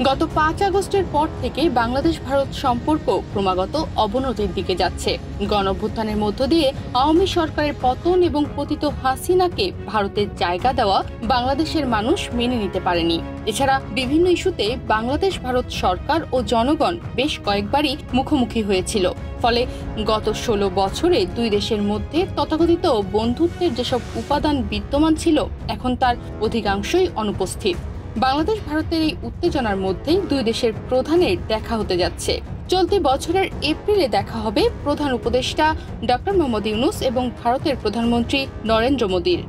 গত ৫ আগস্টের পর থেকে বাংলাদেশ ভারত সম্পর্ক ক্রমাগত অবনতির দিকে যাচ্ছে। গণঅভ্যুত্থানের মধ্য দিয়ে আওয়ামী সরকারের পতন এবং পতিত হাসিনাকে ভারতের জায়গা দেওয়া বাংলাদেশের মানুষ মেনে নিতে পারেনি। এছাড়া বিভিন্ন ইস্যুতে বাংলাদেশ ভারত সরকার ও জনগণ বেশ কয়েকবারই মুখোমুখি হয়েছিল। ফলে গত ১৬ বছরে দুই দেশের মধ্যে তথাকথিত বন্ধুত্বের যেসব উপাদান বিদ্যমান ছিল, এখন তার অধিকাংশই অনুপস্থিত। বাংলাদেশ ভারতের এই উত্তেজনার মধ্যেই দুই দেশের প্রধানের দেখা হতে যাচ্ছে। চলতি বছরের এপ্রিলে দেখা হবে প্রধান উপদেষ্টা ডক্টর মোহাম্মদ ইউনূস এবং ভারতের প্রধানমন্ত্রী নরেন্দ্র মোদীর।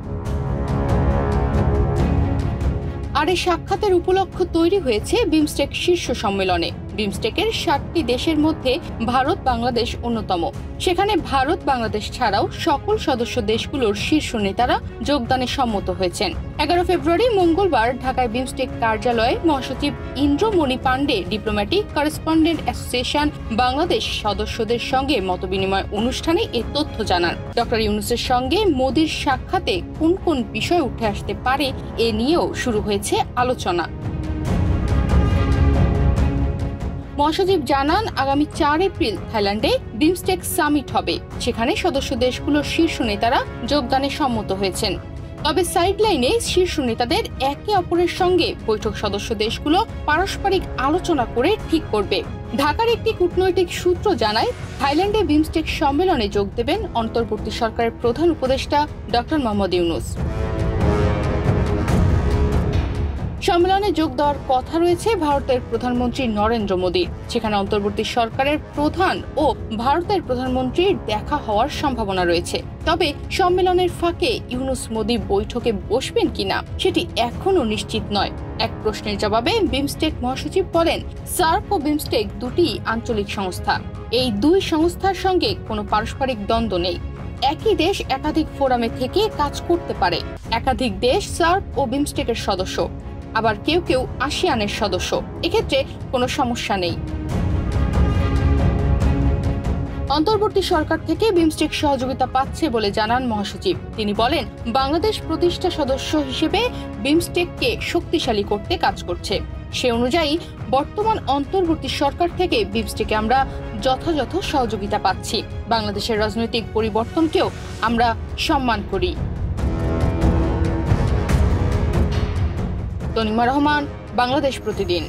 আর এই সাক্ষাতের উপলক্ষ তৈরি হয়েছে বিমস্টেক শীর্ষ সম্মেলনে। বিমস্টেকের ৭টি দেশের মধ্যে ভারত বাংলাদেশ অন্যতম। সেখানে ভারত বাংলাদেশ ছাড়াও সকল সদস্য দেশগুলোর শীর্ষ নেতারা যোগদানে সম্মত হয়েছেন। ১১ ফেব্রুয়ারি মঙ্গলবার ঢাকায় বিমস্টেক কার্যালয়ে মহাসচিব Indramani Pandey diplomatic correspondent association Bangladesh সদস্যদের সঙ্গে মতবিনিময় অনুষ্ঠানে এ তথ্য জানান। ডক্টর ইউনূসের সঙ্গে মোদির সাক্ষাতে কোন কোন বিষয় উঠে আসতে পারে এ নিয়েও শুরু হয়েছে আলোচনা। মহাসচিব জানান, আগামী ৪ এপ্রিল থাইল্যান্ডে বিমস্টেক সামিট হবে। সেখানে সদস্য দেশগুলোর শীর্ষ নেতারা যোগদানে সম্মত হয়েছেন। তবে সাইডলাইনে শীর্ষ নেতাদের একে অপরের সঙ্গে বৈঠক সদস্য দেশগুলো পারস্পরিক আলোচনা করে ঠিক করবে। ঢাকার একটি কূটনৈতিক সূত্র জানায়, থাইল্যান্ডে বিমস্টেক সম্মেলনে যোগ দেবেন অন্তর্বর্তী সরকারের প্রধান উপদেষ্টা ডক্টর মোহাম্মদ ইউনূস। সম্মেলনে যোগ দেওয়ার কথা রয়েছে ভারতের প্রধানমন্ত্রী নরেন্দ্র মোদীর। সেখানে অন্তর্বর্তী সরকারের প্রধান ও ভারতের প্রধানমন্ত্রীর দেখা হওয়ার সম্ভাবনা রয়েছে। তবে সম্মেলনের ফাঁকে ইউনূস মোদী বৈঠকে বসবেন কিনা সেটি এখনও নিশ্চিত নয়। এক প্রশ্নের জবাবে বিমস্টেক মহাসচিব বলেন, সার্ক ও বিমস্টেক দুটি আঞ্চলিক সংস্থা। এই দুই সংস্থার সঙ্গে কোনো পারস্পরিক দ্বন্দ্ব নেই। একই দেশ একাধিক ফোরামে থেকে কাজ করতে পারে। একাধিক দেশ সার্ক ও বিমস্টেকের সদস্য, আবার কেউ কেউ আসিয়ানের সদস্য। এক্ষেত্রে কোনো সমস্যা নেই। অন্তর্বর্তী সরকার থেকে বিমস্টেক সহযোগিতা পাচ্ছে বলে জানান মহাসচিব। তিনি বলেন, বাংলাদেশ প্রতিষ্ঠা সদস্য হিসেবে বিমস্টেককে শক্তিশালী করতে কাজ করছে। সে অনুযায়ী বর্তমান অন্তর্বর্তী সরকার থেকে বিমস্টেকে আমরা যথাযথ সহযোগিতা পাচ্ছি। বাংলাদেশের রাজনৈতিক পরিবর্তনকেও আমরা সম্মান করি। তনিমা রহমান, বাংলাদেশ প্রতিদিন।